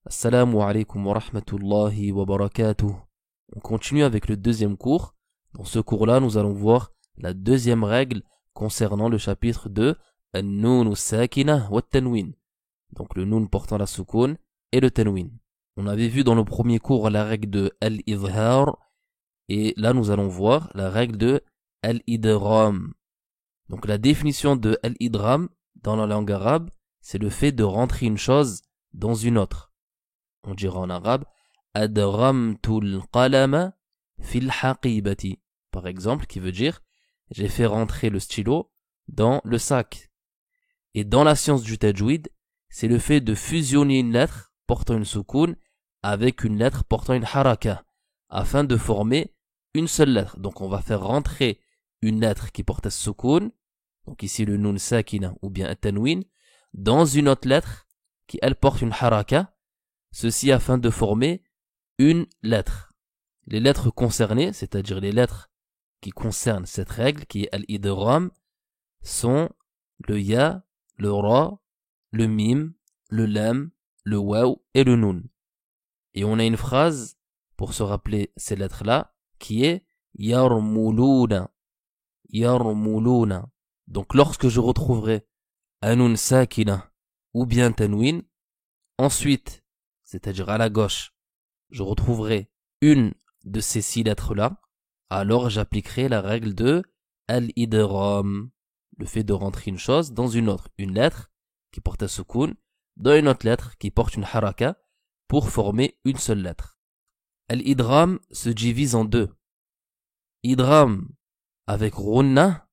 Assalamu alaikum wa rahmatullahi wa barakatuh. On continue avec le deuxième cours. Dans ce cours-là, nous allons voir la deuxième règle concernant le chapitre de An-Nun Sakina wa Tanwin. Donc le Nun portant la soukoun et le Tanwin. On avait vu dans le premier cours la règle de Al-Izhar et là nous allons voir la règle de Al-Idram. Donc la définition de Al-Idram dans la langue arabe, c'est le fait de rentrer une chose dans une autre. On dira en arabe Adramtul qalama fil haqibati, par exemple, qui veut dire j'ai fait rentrer le stylo dans le sac. Et dans la science du tajwid, c'est le fait de fusionner une lettre portant une soukoun avec une lettre portant une haraka afin de former une seule lettre. Donc on va faire rentrer une lettre qui porte soukoun, donc ici le nun sakina ou bien tanwin, dans une autre lettre qui elle porte une haraka, ceci afin de former une lettre. Les lettres concernées, c'est-à-dire les lettres qui concernent cette règle qui est al-idram, sont le ya, le ra, le mim, le lam, le waw et le nun. Et on a une phrase pour se rappeler ces lettres-là qui est yarmuluna. Yarmuluna. Donc lorsque je retrouverai un nun sakina ou bien tanwin, ensuite, c'est-à-dire à la gauche, je retrouverai une de ces 6 lettres-là, alors j'appliquerai la règle de al-idram, le fait de rentrer une chose dans une autre, une lettre qui porte un soukoun, dans une autre lettre qui porte une haraka, pour former une seule lettre. Al-idram se divise en deux. Idram avec runna,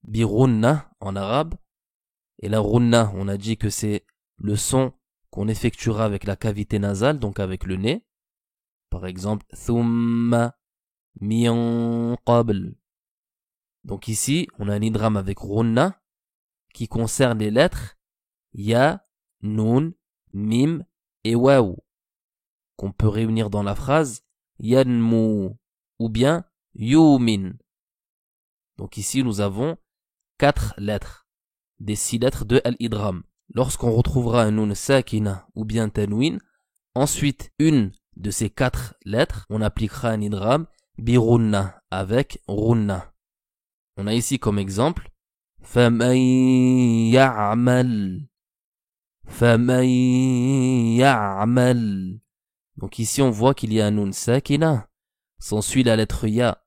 bi-runna en arabe, et la runna, on a dit que c'est le son qu'on effectuera avec la cavité nasale, donc avec le nez. Par exemple, thumma min qabl. Donc ici, on a un idram avec runna qui concerne les lettres ya, nun, mim et waw, qu'on peut réunir dans la phrase yanmu ou bien yumin. Donc ici, nous avons 4 lettres, des 6 lettres de al-idram. Lorsqu'on retrouvera un nun sakina ou bien tanwin, ensuite une de ces 4 lettres, on appliquera un idram bi-runna avec runna. On a ici comme exemple faman ya'mal. Faman ya'mal. Donc ici on voit qu'il y a un nun sakina. S'ensuit la lettre ya.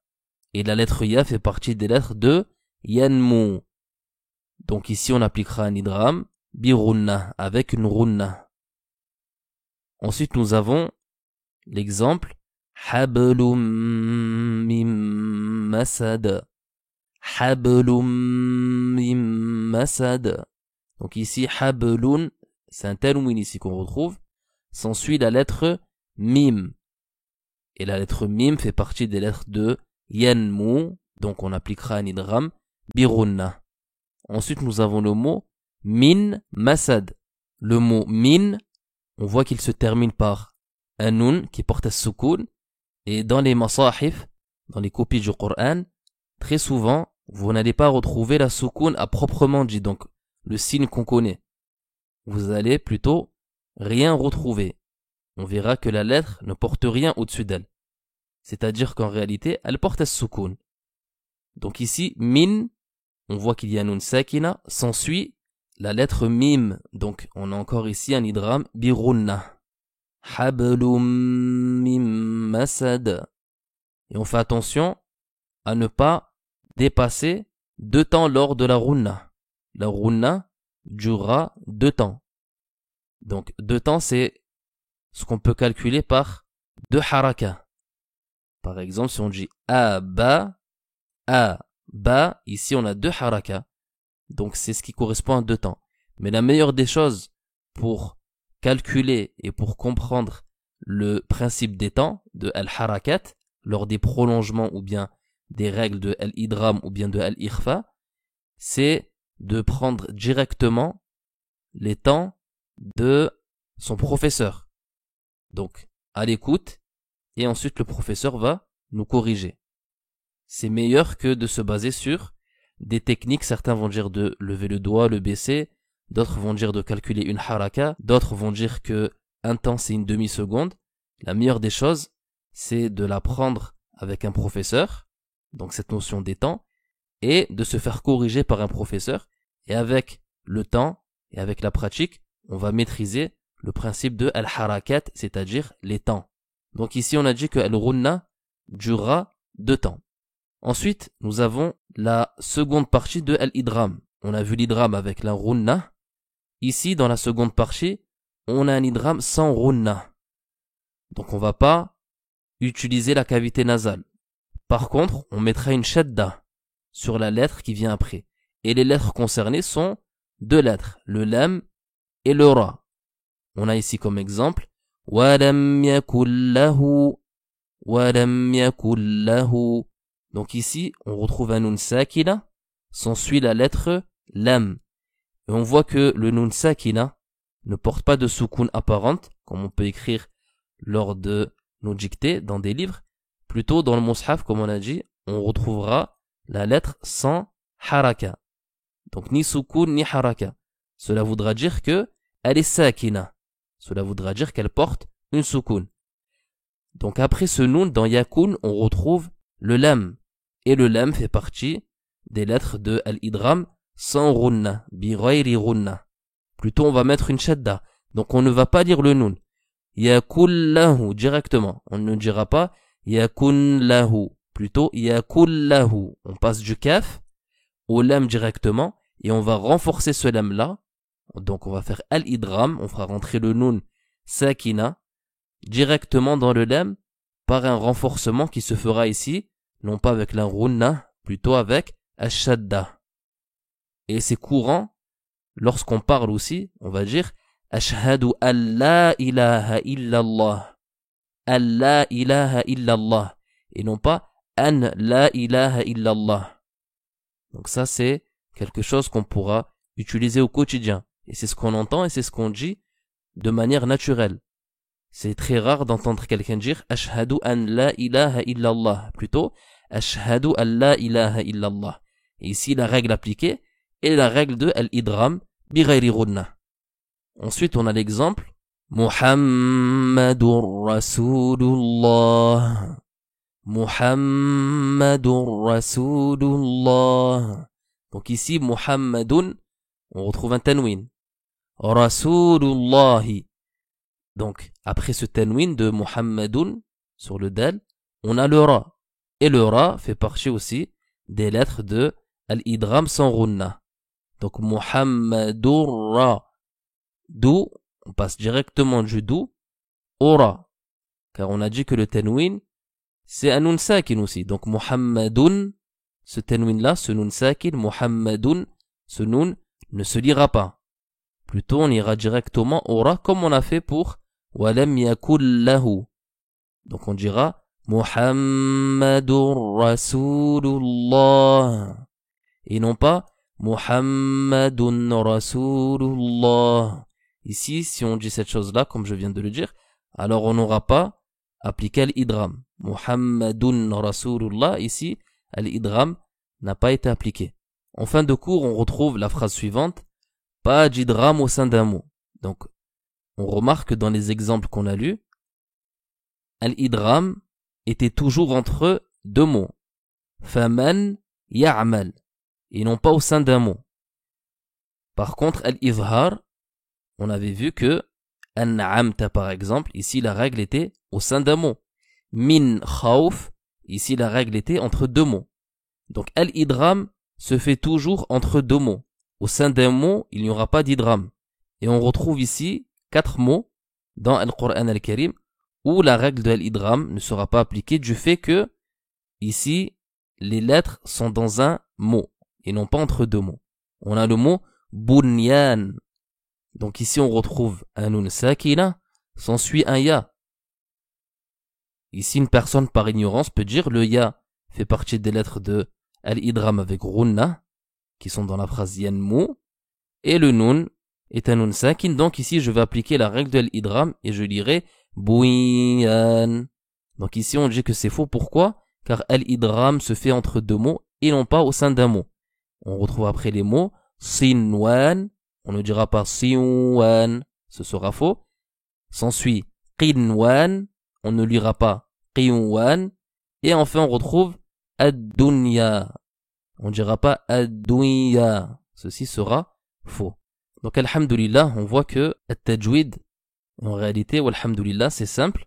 Et la lettre ya fait partie des lettres de yanmu. Donc ici on appliquera un idram bi-runna avec une runna. Ensuite nous avons l'exemple hablum mim masad. Hablum mim masad. Donc ici hablun, c'est un tanwin ici qu'on retrouve. S'ensuit la lettre mim. Et la lettre mim fait partie des lettres de yanmu. Donc on appliquera un idram bi-runna. Ensuite nous avons le mot min masad. Le mot min, on voit qu'il se termine par un nun qui porte as-soukoun, et dans les masahif, dans les copies du Coran, très souvent, vous n'allez pas retrouver la soukoun à proprement dit, donc le signe qu'on connaît. Vous allez plutôt rien retrouver. On verra que la lettre ne porte rien au-dessus d'elle. C'est-à-dire qu'en réalité, elle porte as-soukoun. Donc ici, min, on voit qu'il y a un nun sakina, s'ensuit la lettre mim, donc on a encore ici un idram bi-runna. Hablum mim masad. Et on fait attention à ne pas dépasser 2 temps lors de la runna. La runna durera 2 temps. Donc 2 temps c'est ce qu'on peut calculer par 2 haraka. Par exemple si on dit aba, ici on a 2 haraka. Donc c'est ce qui correspond à 2 temps. Mais la meilleure des choses pour calculer et pour comprendre le principe des temps de al-harakat lors des prolongements ou bien des règles de al-idram ou bien de al-ikhfa, c'est de prendre directement les temps de son professeur. Donc à l'écoute, et ensuite le professeur va nous corriger. C'est meilleur que de se baser sur des techniques. Certains vont dire de lever le doigt, le baisser, d'autres vont dire de calculer une haraka, d'autres vont dire que un temps c'est une demi-seconde, la meilleure des choses, c'est de l'apprendre avec un professeur, donc cette notion des temps, et de se faire corriger par un professeur, et avec le temps et avec la pratique, on va maîtriser le principe de al-harakat, c'est-à-dire les temps. Donc ici on a dit que al-runna durera 2 temps. Ensuite, nous avons la seconde partie de al-idram. On a vu l'idram avec la runna. Ici, dans la seconde partie, on a un idram sans runna. Donc on va pas utiliser la cavité nasale. Par contre, on mettra une shadda sur la lettre qui vient après. Et les lettres concernées sont 2 lettres, le lam et le ra. On a ici comme exemple walam yakul lahu, walam yakul lahu. Donc ici, on retrouve un nun sakina, s'ensuit la lettre lam. Et on voit que le nun sakina ne porte pas de soukoun apparente, comme on peut écrire lors de nos dictées dans des livres. Plutôt dans le mushaf, comme on a dit, on retrouvera la lettre sans haraka. Donc ni soukoun ni haraka. Cela voudra dire que elle est sakina. Cela voudra dire qu'elle porte une soukoun. Donc après ce nun, dans yakun, on retrouve le lam. Et le lam fait partie des lettres de al-idram sans runna, bi ghayri runna. Plutôt on va mettre une shadda. Donc on ne va pas dire le nun. Yakul lahu directement. On ne dira pas yakun lahu. Plutôt yakul lahu. On passe du kaf au lam directement et on va renforcer ce lam là. Donc on va faire al-idram, on fera rentrer le nun sakina directement dans le lam par un renforcement qui se fera ici, non pas avec la runna, plutôt avec ash-shadda. Et c'est courant, lorsqu'on parle aussi, on va dire ashhadu an la ilaha illallah. An la ilaha illallah. Et non pas an la ilaha illallah. Donc ça c'est quelque chose qu'on pourra utiliser au quotidien. Et c'est ce qu'on entend et c'est ce qu'on dit de manière naturelle. C'est très rare d'entendre quelqu'un dire ashhadu an la ilaha illallah. Plutôt ashhadu an la ilaha illallah. Et ici la règle appliquée est la règle de al-idram bi ghayri runna. Ensuite on a l'exemple Muhammadur Rasulullah. Muhammadur Rasulullah. Donc ici Muhammadun, on retrouve un tanwin. Rasulullahi. Donc, après ce tanwin de Muhammadun, sur le dal, on a le ra. Et le ra fait partie aussi des lettres de al-idram sans runna. Donc, Muhammadur ra. D'où, on passe directement du dou au ra. Car on a dit que le tanwin, c'est un nun sakin aussi. Donc, Muhammadun, ce tanwin là, ce nun sakin, Muhammadun, ce nun ne se lira pas. Plutôt, on ira directement au ra comme on a fait pour walam yakul lahu. Donc on dira Muhammadur Rasulullah. Et non pas Muhammadun Rasulullah. Ici, si on dit cette chose-là, comme je viens de le dire, alors on n'aura pas appliqué l'idram. Muhammadun Rasulullah, ici, l'idram n'a pas été appliqué. En fin de cours, on retrouve la phrase suivante. Pas d'idram au sein d'un mot. Donc, on remarque dans les exemples qu'on a lus, al-idram était toujours entre 2 mots. Faman ya'mal. Et non pas au sein d'un mot. Par contre, al-izhar, on avait vu que an-na'amta par exemple, ici la règle était au sein d'un mot. Min khawf, ici la règle était entre 2 mots. Donc al-idram se fait toujours entre 2 mots. Au sein d'un mot, il n'y aura pas d'idram. Et on retrouve ici 4 mots dans le Coran al-Karim où la règle de l'idram ne sera pas appliquée du fait que ici les lettres sont dans un mot et non pas entre 2 mots. On a le mot bunyan. Donc ici on retrouve un nun sakina, s'ensuit un ya. Ici une personne par ignorance peut dire le ya fait partie des lettres de al-idram avec runna qui sont dans la phrase yanmu et le nun est un nun sakin. Donc ici je vais appliquer la règle de l'idram et je lirai buyan. Donc ici on dit que c'est faux. Pourquoi? Car al-idram se fait entre 2 mots et non pas au sein d'un mot. On retrouve après les mots sinwan, on ne dira pas siwan, ce sera faux. S'ensuit qinwan, on ne lira pas qinwan. Et enfin on retrouve ad-dunya. On ne dira pas ad-dunya. Ceci sera faux. Donc alhamdulillah, on voit que at-tajwid, en réalité, walhamdulillah, c'est simple.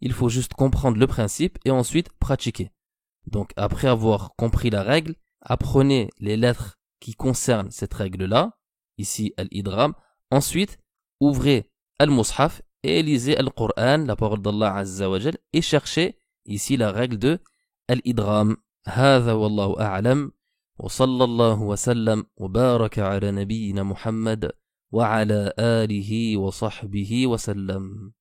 Il faut juste comprendre le principe et ensuite pratiquer. Donc après avoir compris la règle, apprenez les lettres qui concernent cette règle-là, ici al-idram. Ensuite, ouvrez al-mushaf et lisez al-Qur'an, la parole d'Allah Azza wa Jal, et cherchez ici la règle de al-idram. هذا والله أعلم وصلى الله وسلم وبارك على نبينا محمد وعلى آله وصحبه وسلم.